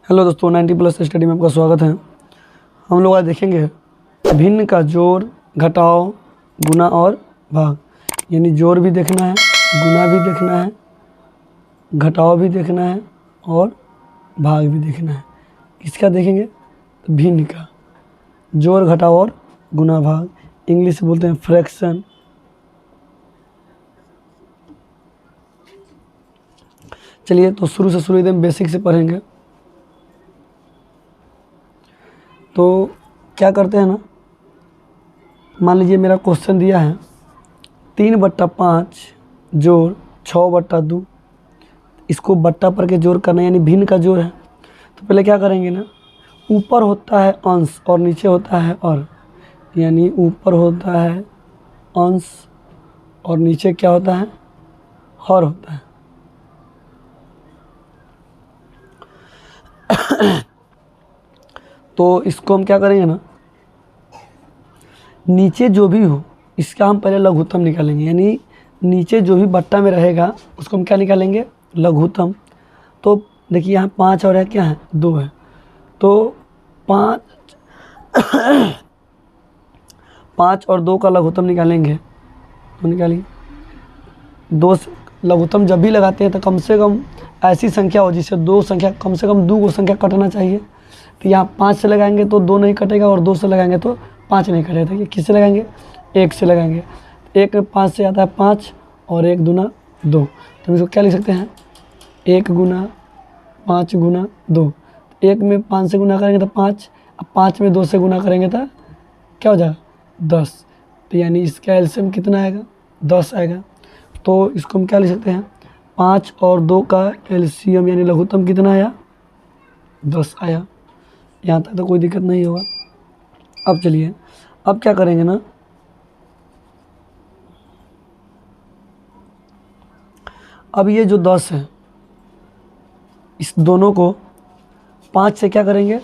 Hello दोस्तों, 90+ study में आपका स्वागत है। हम लोग आज देखेंगे भिन्न का जोड़, घटाव, गुना और भाग। यानी जोड़ भी देखना है, गुना भी देखना है, घटाव भी देखना है और भाग भी देखना है। किसका देखेंगे? तो भिन्न का। जोड़, घटाव और गुना, भाग, इंग्लिश से बोलते हैं फ्रैक्शन। चलिए तो शुरू से एकदम बेसिक से पढ़ेंगे। तो क्या करते हैं ना, मान लीजिए मेरा क्वेश्चन दिया है 3/5 जोड़ 6/2। इसको बट्टा पर के जोड़ करना, यानी भिन्न का जोड़ है। तो पहले क्या करेंगे ना, ऊपर होता है अंश और नीचे होता है और, यानी ऊपर होता है अंश और नीचे क्या होता है? हर होता है। तो इसको हम क्या करेंगे ना, नीचे जो भी हो इसका हम पहले लघुत्तम निकालेंगे। यानी नीचे जो भी बट्टा में रहेगा उसको हम क्या निकालेंगे? लघुत्तम। तो देखिए यहाँ 5 और है, क्या है? 2 है। तो 5 और 2 का लघुत्तम निकालेंगे तो निकालिए 2 से। लघुत्तम जब भी लगाते हैं तो कम से कम ऐसी संख्या हो जिससे दो संख्या, कम से कम 2 संख्या कटना चाहिए। तो यहाँ 5 से लगाएंगे तो 2 नहीं कटेगा और 2 से लगाएंगे तो 5 नहीं कटेगा। देखिए किससे लगाएंगे? 1 से लगाएंगे। 1 में 5 से आता है 5 और 1 दूना 2। तो इसको क्या लिख सकते हैं? 1 गुना 5 गुना 2। 1 में 5 से गुना करेंगे तो 5, अब 5 में 2 से गुना करेंगे तो क्या हो जाएगा? 10। तो यानी इसका एलसीएम कितना आएगा? 10 आएगा। तो इसको हम क्या लिख सकते हैं? 5 और 2 का एलसीएम यानी लघुत्तम कितना आया? 10 आया। यहाँ तक तो कोई दिक्कत नहीं होगा। अब चलिए, अब क्या करेंगे ना, अब ये जो 10 है इस दोनों को 5 से क्या करेंगे?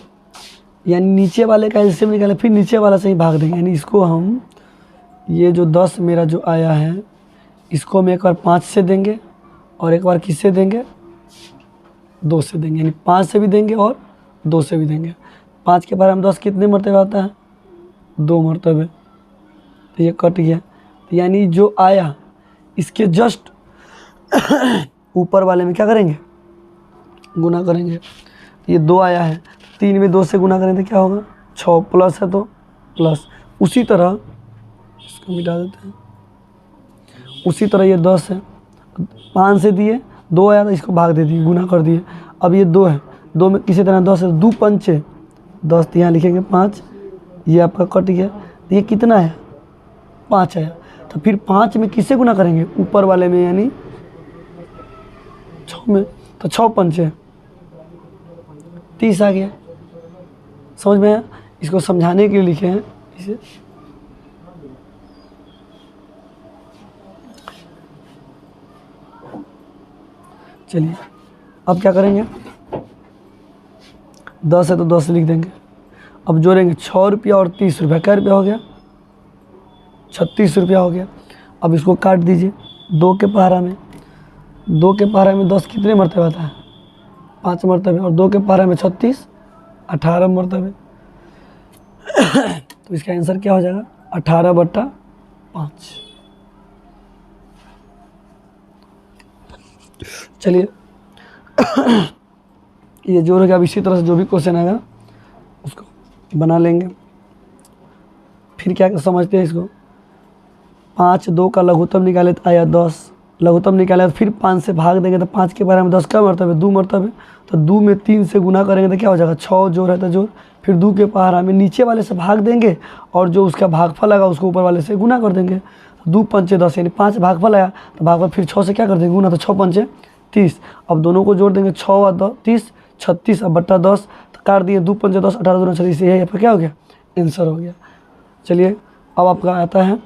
यानी नीचे वाले का एलसीएम निकालें, फिर नीचे वाला से ही भाग देंगे। यानी इसको हम, ये जो 10 मेरा जो आया है इसको हम एक बार 5 से देंगे और एक बार किससे देंगे? 2 से देंगे। यानी 5 से भी देंगे और 2 से भी देंगे। 5 के बारे में 10 कितने मरतबे आता है? 2 मरतबे। तो ये कट गया। तो यानी जो आया इसके जस्ट ऊपर वाले में क्या करेंगे? गुना करेंगे। तो ये 2 आया है, 3 में 2 से गुना करेंगे तो क्या होगा? 6 प्लस है तो प्लस। उसी तरह इसको मिटा देते हैं। उसी तरह ये 10 है, 5 से दिए, 2 आया तो इसको भाग दे दिए, गुना कर दिए। अब ये 2 है, 2 में किसी तरह 10 है, 2 पंचे 10। तो यहाँ लिखेंगे 5, ये आपका कट गया। तो ये कितना है? 5 आया। तो फिर 5 में किससे गुना करेंगे? ऊपर वाले में, यानी 6 में। तो 6 पंचे 30 आ गया। समझ में आया? इसको समझाने के लिए लिखे हैं इसे। चलिए अब क्या करेंगे? 10 है तो 10 लिख देंगे। अब जोड़ेंगे 6 रुपया और 30 रुपया। क्या रुपया हो गया? 36 रुपया हो गया। अब इसको काट दीजिए 2 के पहाड़ा में। 2 के पहाड़ा में 10 कितने मरतबे आता है? 5 मरतबे। और 2 के पहाड़ा में 36, 18 मरतबे। तो इसका आंसर क्या हो जाएगा? 18/5। चलिए ये जोड़ है। अब इसी तरह से जो भी क्वेश्चन आएगा उसको बना लेंगे। फिर क्या समझते हैं इसको? 5, 2 का लघुत्तम निकाले तो आया 10। लघुत्तम निकाले तो फिर 5 से भाग देंगे तो 5 के बारे में 10 का मरतबे? 2 मरतबे। तो 2 में 3 से गुना करेंगे तो क्या हो जाएगा? 6 जोड़ है तो जोड़, फिर 2 के पहाड़ा में नीचे वाले से भाग देंगे और जो उसका भागफल आएगा उसको ऊपर वाले से गुना कर देंगे। 2 पंचे 10, यानी 5 भागफल आया तो भागफल फिर 6 से क्या कर देंगे? गुना। तो 6 पंचे 30। अब दोनों को जोड़ देंगे, 6 और 30, 36। अब बट्टा 10 तो काट दिए, 2 पंचे 10, 18 दूना 36। यही आपका क्या हो गया? आंसर हो गया। चलिए अब आपका आता है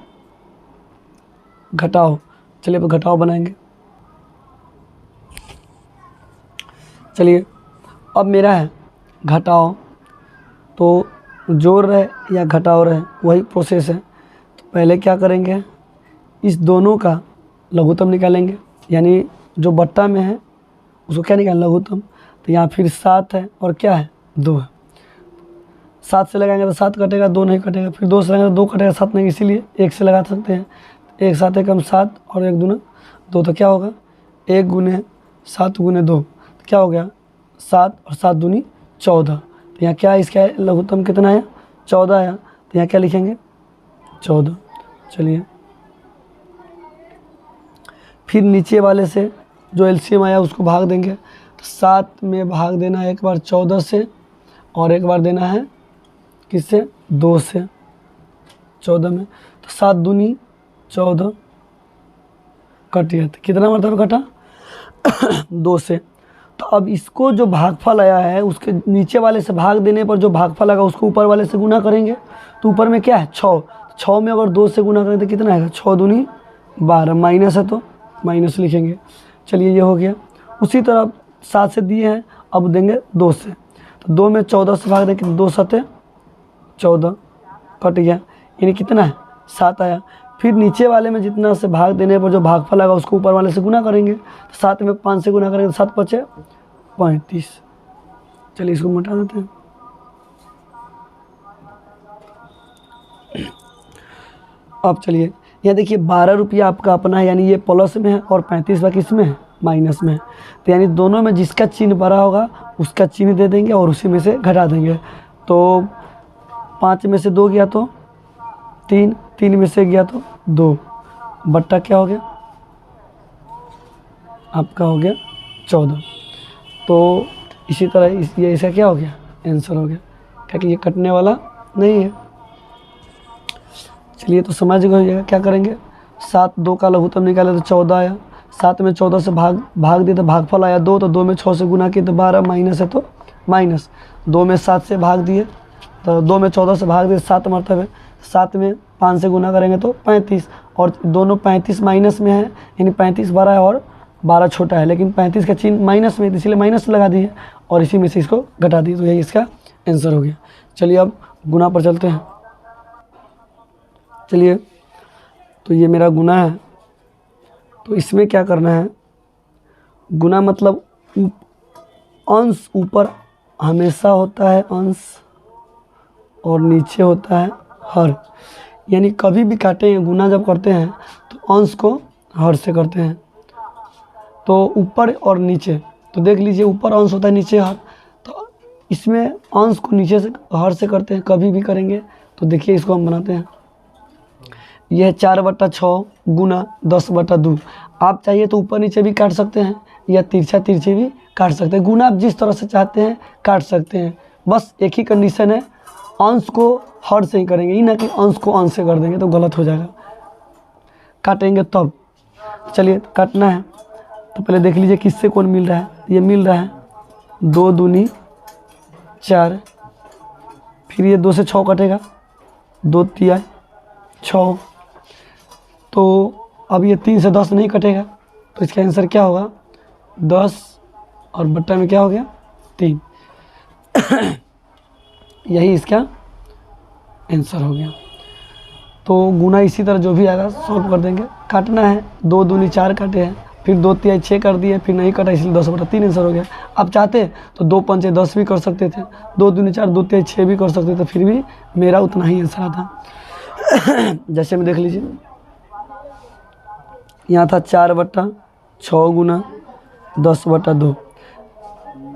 घटाव। चलिए अब घटाव बनाएंगे। चलिए अब मेरा है घटाव। तो जोड़ रहे या घटाव रहे वही प्रोसेस है। तो पहले क्या करेंगे? इस दोनों का लघुत्तम निकालेंगे। यानी जो बट्टा में है उसको क्या निकालेंगे? लघुत्तम। तो यहाँ फिर 7 है और क्या है 2 है। 7 से लगाएंगे तो 7 कटेगा, 2 नहीं कटेगा, फिर 2 से लगाएंगे तो 2 कटेगा, 7 नहीं, इसीलिए 1 से लगा सकते हैं। 1 7 एकम 7 और 1 दूना 2, तो क्या होगा 1 गुने 7 गुने 2, तो क्या हो गया 7 और 7 दूनी 14। तो यहाँ क्या है, इसका लघुत्तम कितना है 14 आया, तो यहाँ क्या लिखेंगे 14। चलिए फिर नीचे वाले से जो एलसीएम आया उसको भाग देंगे, तो 7 में भाग देना है एक बार 14 से और एक बार देना है किससे 2 से 14 में, तो 7 दूनी 14 कट गया, तो कितना मतलब कटा 2 से। तो अब इसको जो भागफल आया है उसके नीचे वाले से भाग देने पर जो भागफल आएगा उसको ऊपर वाले से गुना करेंगे, तो ऊपर में क्या है 6, 6 में अगर 2 से गुना करें तो कितना आएगा 6 दूनी 12, माइनस है तो माइनस लिखेंगे। चलिए ये हो गया। उसी तरह 7 से दिए हैं, अब देंगे 2 से, तो 2 में 14 से भाग देंगे, 2 7 14 कट गया, यानी कितना है 7 आया। फिर नीचे वाले में जितना से भाग देने पर जो भागफल आएगा उसको ऊपर वाले से गुना करेंगे, तो 7 में 5 से गुना करेंगे तो 7 5 35। चलिए इसको मिटा देते हैं। अब चलिए यहाँ देखिए 12 रुपया आपका अपना है, यानी ये प्लस में है और 35 बाकी किस में है माइनस में है, तो यानी दोनों में जिसका चिन्ह बड़ा होगा उसका चिन्ह दे देंगे और उसी में से घटा देंगे। तो 5 में से 2 गया तो 3, 3 में से गया तो 2, बट्टा क्या हो गया आपका हो गया 14। तो इसी तरह ये इसका क्या हो गया आंसर हो गया, क्योंकि ये कटने वाला नहीं है। चलिए तो समझ गए क्या करेंगे, 7 2 का लघुत्तम निकाले तो 14 आया, 7 में 14 से भाग दिए तो भागफल आया 2, तो 2 में 6 से गुना किए तो 12, माइनस है तो माइनस, 2 में 7 से भाग दिए तो 2 में 14 से भाग दिए 7 मरतबे, 7 में 5 से गुना करेंगे तो 35, और दोनों 35 माइनस में है, यानी 35 बड़ा है और 12 छोटा है, लेकिन 35 का चिन्ह माइनस में इसलिए माइनस लगा दिए और इसी में से इसको घटा दिए, तो यही इसका आंसर हो गया। चलिए अब गुना पर चलते हैं। चलिए तो ये मेरा गुना है, तो इसमें क्या करना है, गुना मतलब अंश ऊपर हमेशा होता है अंश और नीचे होता है हर, यानी कभी भी काटेंगे गुना जब करते हैं तो अंश को हर से करते हैं, तो ऊपर और नीचे, तो देख लीजिए ऊपर अंश होता है नीचे हर, तो इसमें अंश को नीचे से हर से करते हैं कभी भी करेंगे। तो देखिए इसको हम बनाते हैं, यह 4/6 गुना 10/2। आप चाहिए तो ऊपर नीचे भी काट सकते हैं या तिरछा तिरछे भी काट सकते हैं, गुना आप जिस तरह से चाहते हैं काट सकते हैं, बस एक ही कंडीशन है अंश को हर से ही करेंगे, ये ना कि अंश को अंश से कर देंगे तो गलत हो जाएगा, काटेंगे तब। चलिए काटना है तो पहले देख लीजिए किससे कौन मिल रहा है, ये मिल रहा है 2 दूनी 4, फिर ये 2 से 6 कटेगा, 2 तिया 6, तो अब ये 3 से 10 नहीं कटेगा, तो इसका आंसर क्या होगा 10 और बट्टा में क्या हो गया 3। यही इसका आंसर हो गया। तो गुना इसी तरह जो भी आएगा सॉल्व कर देंगे। काटना है 2 दूनी 4 काटे हैं, फिर 2 तिहाई 6 कर दिए, फिर नहीं कटा इसलिए 10/3 आंसर हो गया। आप चाहते तो 2 पंचे 10 भी कर सकते थे, 2 दूनी 4 2 तिहाई 6 भी कर सकते थे, फिर भी मेरा उतना ही आंसर आता। जैसे में देख लीजिए यहाँ था 4/6 गुना 10/2,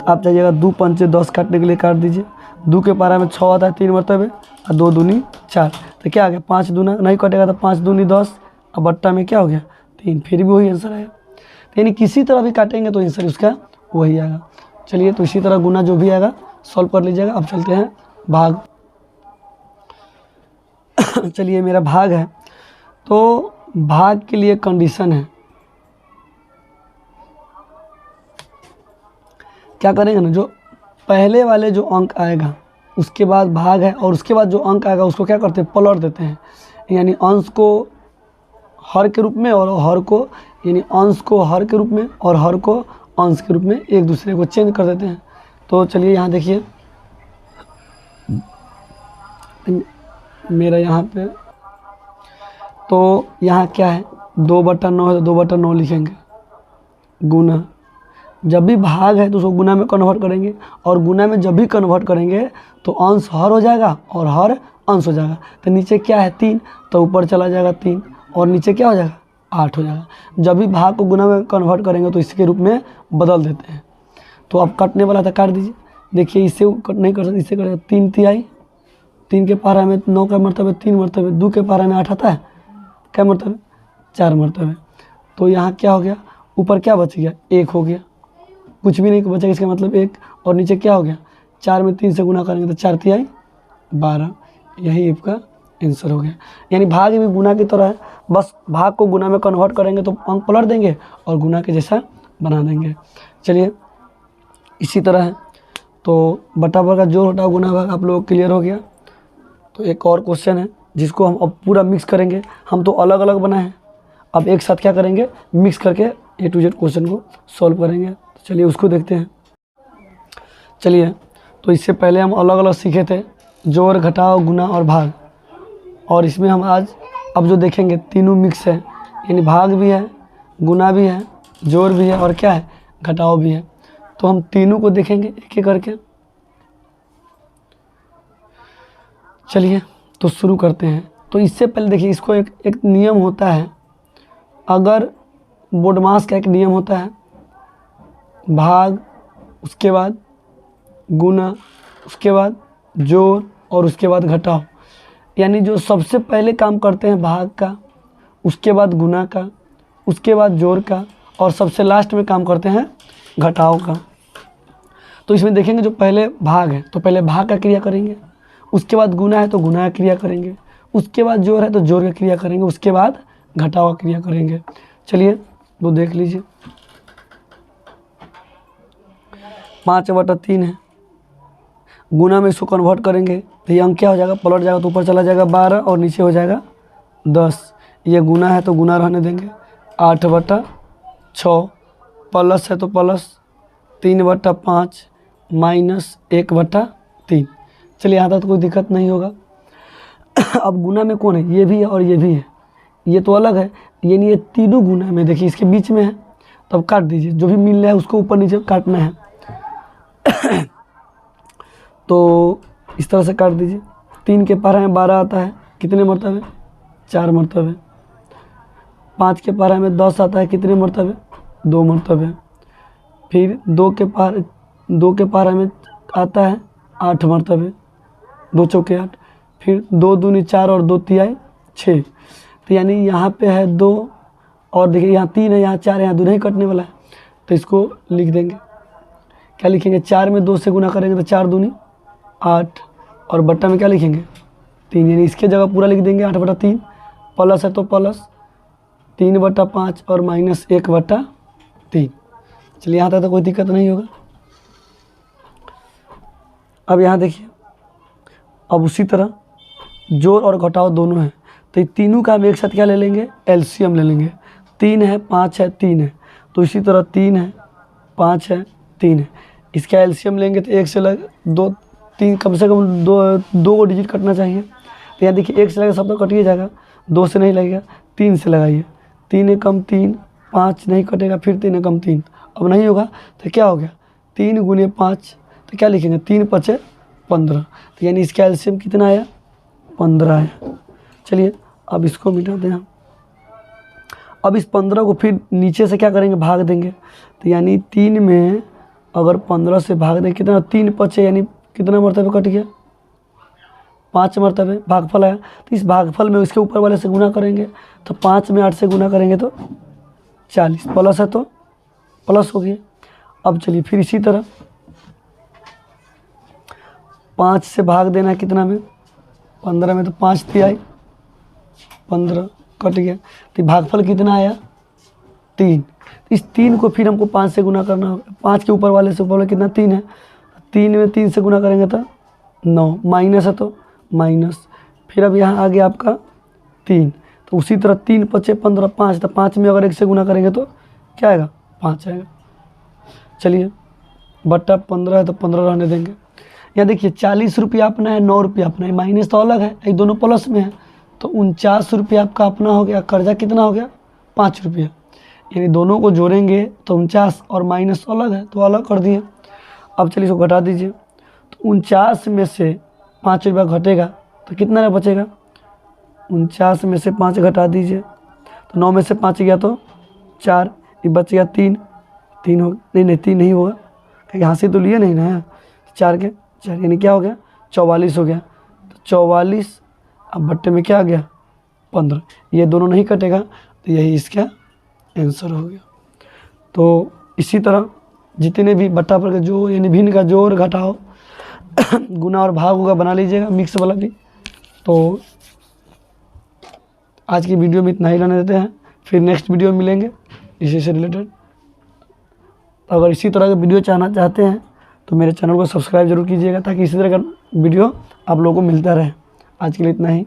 आप चाहिएगा 2 पंचे 10 काटने के लिए काट दीजिए, 2 के पारा में 6 आता है 3 मरतबे और 2 दूनी 4, तो क्या आ गया 5 दूना नहीं कटेगा तो 5 दूनी 10 और बट्टा में क्या हो गया 3, फिर भी वही आंसर आएगा। तो यानी किसी तरह भी काटेंगे तो आंसर उसका वही आएगा। चलिए तो इसी तरह गुना जो भी आएगा सॉल्व कर लीजिएगा। अब चलते हैं भाग। चलिए मेरा भाग है, तो भाग के लिए कंडीशन है, क्या करेंगे ना, जो पहले वाले जो अंक आएगा उसके बाद भाग है और उसके बाद जो अंक आएगा उसको क्या करते हैं पलट देते हैं, यानी अंश को हर के रूप में और हर को, यानी अंश को हर के रूप में और हर को अंश के रूप में एक दूसरे को चेंज कर देते हैं। तो चलिए यहाँ देखिए मेरा यहाँ पे, तो यहाँ क्या है 2/9 है तो 2/9 लिखेंगे गुना, जब भी भाग है तो उसको गुना में कन्वर्ट करेंगे, और गुना में जब भी कन्वर्ट करेंगे तो अंश हर हो जाएगा और हर अंश हो जाएगा। तो नीचे क्या है 3, तो ऊपर चला जाएगा 3, और नीचे क्या हो जाएगा 8 हो जाएगा। जब भी भाग को गुना में कन्वर्ट करेंगे तो इसके रूप में बदल देते हैं। तो अब काटने वाला था, काट दीजिए। देखिए इससे कट नहीं कर सकते, इससे करेगा 3 तिहाई, 3 के पारा में 9 का मरतबे 3 मरतबे, 2 के पारा में 8 आता है, क्या मरतबे 4 मरतबे। तो यहाँ क्या हो गया, ऊपर क्या बच गया 1 हो गया, कुछ भी नहीं बचेगा, इसका मतलब 1, और नीचे क्या हो गया 4 में 3 से गुना करेंगे तो 4 तिहाई 12। यही आपका आंसर हो गया। यानी भाग भी गुना की तरह है, बस भाग को गुना में कन्वर्ट करेंगे तो अंक पलट देंगे और गुना के जैसा बना देंगे। चलिए इसी तरह है। तो बटा भाग का जोड़ घटाव गुना भाग आप लोग क्लियर हो गया। तो एक और क्वेश्चन है जिसको हम अब पूरा मिक्स करेंगे। हम तो अलग अलग बनाए हैं, अब एक साथ क्या करेंगे मिक्स करके A to Z क्वेश्चन को सॉल्व करेंगे। तो चलिए उसको देखते हैं। चलिए तो इससे पहले हम अलग अलग सीखे थे, जोड़ घटाव गुना और भाग, और इसमें हम आज अब जो देखेंगे तीनों मिक्स है, यानी भाग भी है, गुना भी है, जोड़ भी है और क्या है घटाव भी है। तो हम तीनों को देखेंगे एक एक करके। चलिए तो शुरू करते हैं। तो इससे पहले देखिए इसको एक नियम होता है, अगर बोडमास का एक नियम होता है, भाग उसके बाद गुना उसके बाद जोड़ और उसके बाद घटाव। यानी जो सबसे पहले काम करते हैं भाग का, उसके बाद गुना का, उसके बाद जोड़ का, और सबसे लास्ट में काम करते हैं घटाव का। तो इसमें देखेंगे जो पहले भाग है तो पहले भाग का क्रिया करेंगे, उसके बाद गुना है तो गुना का क्रिया करेंगे, उसके बाद जोड़ है तो जोड़ का क्रिया करेंगे, उसके बाद घटाव का क्रिया करेंगे। चलिए तो देख लीजिए। 5/3 है, गुना में इसको कन्वर्ट करेंगे तो ये अंक क्या हो जाएगा पलट जाएगा, तो ऊपर चला जाएगा 12 और नीचे हो जाएगा 10। ये गुना है तो गुना रहने देंगे। 8/6 प्लस है तो प्लस, 3/5 माइनस 1/3। चलिए यहाँ तक तो कोई दिक्कत नहीं होगा। अब गुना में कौन है, ये भी है और ये भी है, ये तो अलग है, यानी ये तीनों गुना में देखिए इसके बीच में है। तो अब काट दीजिए, जो भी मिल रहा है उसको ऊपर नीचे काटना है। तो इस तरह से काट दीजिए। 3 के पारा में 12 आता है, कितने मरतबे 4 मरतबे। 5 के पारा में 10 आता है, कितने मरतबे 2 मरतबे। फिर 2 के पारा में आता है 8 मरतबे, 2 चौके 8। फिर 2 दूनी 4 और 2 तिहाई 6। तो यानी यहाँ पे है 2 और देखिए यहाँ 3 है, यहाँ 4 है, यहाँ 2 नहीं कटने वाला है, तो इसको लिख देंगे। क्या लिखेंगे 4 में 2 से गुना करेंगे तो 4 दूनी 8, और बट्टा में क्या लिखेंगे 3, यानी इसके जगह पूरा लिख देंगे 8/3। प्लस है तो प्लस 3/5 और माइनस 1/3। चलिए यहाँ तक तो कोई दिक्कत नहीं होगा। अब यहाँ देखिए, अब उसी तरह जोड़ और घटाव दोनों है, तो ये तीनों का हम एक साथ क्या ले लेंगे एलसीएम ले लेंगे। 3 है 5 है 3 है, तो इसी तरह 3 है 5 है 3 है, इसका एलसीएम लेंगे तो 1 से लग 2 3 कम से कम 2 को डिजिट कटना चाहिए। तो यहाँ देखिए 1 से लगे सब तो कट ही जाएगा, 2 से नहीं लगेगा, 3 से लगाइए। 3 कम 3, 5 नहीं कटेगा, फिर 3 कम 3, अब नहीं होगा तो क्या हो गया 3 गुने 5, तो क्या लिखेंगे 3 5 15। तो यानी इसका एलसीएम कितना आया 15 आया। चलिए अब इसको मिटा दें हम। अब इस 15 को फिर नीचे से क्या करेंगे भाग देंगे। तो यानी 3 में अगर 15 से भाग दें कितना 3 5 यानी कितना मरतबे कट गया 5 मरतबे भागफल आया। तो इस भागफल में इसके ऊपर वाले से गुना करेंगे, तो 5 में 8 से गुना करेंगे तो 40, प्लस है तो प्लस हो गया। अब चलिए फिर इसी तरह 5 से भाग देना कितना में 15 में, तो 5 तिहाई 15 कट गया। तो भागफल कितना आया 3। इस 3 को फिर हमको 5 से गुना करना होगा। 5 के ऊपर वाले से ऊपर वाले कितना 3 है, 3 में 3 से गुना करेंगे तो 9, माइनस है तो माइनस। फिर अब यहाँ आ गया आपका 3, तो उसी तरह 3 5 15 5, तो 5 में अगर 1 से गुना करेंगे तो क्या आएगा 5 आएगा। चलिए बट्टा 15 है तो 15 रहने देंगे। यहाँ देखिए 40 रुपया अपना है, 9 रुपया अपना है, माइनस तो अलग है, ये दोनों प्लस में है, तो 49 रुपया आपका अपना हो गया। कर्जा कितना हो गया 5 रुपया, यानी दोनों को जोड़ेंगे तो 49 और माइनस अलग है तो अलग कर दिए। अब चलिए इसको घटा दीजिए, तो 49 में से 5 रुपया घटेगा तो कितना रुपया बचेगा, 49 में से 5 घटा दीजिए तो 9 में से 5 गया तो 4, ये बच गया 3 हो, नहीं 3 नहीं होगा क्योंकि यहाँ से तो लिए नहीं ना, 4 के 4 यानी क्या हो गया 44 हो गया। तो 44 अब बट्टे में क्या आ गया 15, ये दोनों नहीं कटेगा तो यही इसका आंसर हो गया। तो इसी तरह जितने भी बट्टा पर का जो यानी भिन्न का जोड़ घटाओ गुना और भाग होगा बना लीजिएगा, मिक्स वाला भी। तो आज की वीडियो में इतना ही रहने देते हैं, फिर नेक्स्ट वीडियो में मिलेंगे इसी से रिलेटेड। अगर इसी तरह का वीडियो चाहना चाहते हैं तो मेरे चैनल को सब्सक्राइब जरूर कीजिएगा ताकि इसी तरह का वीडियो आप लोगों को मिलता रहे। आज के लिए इतना ही।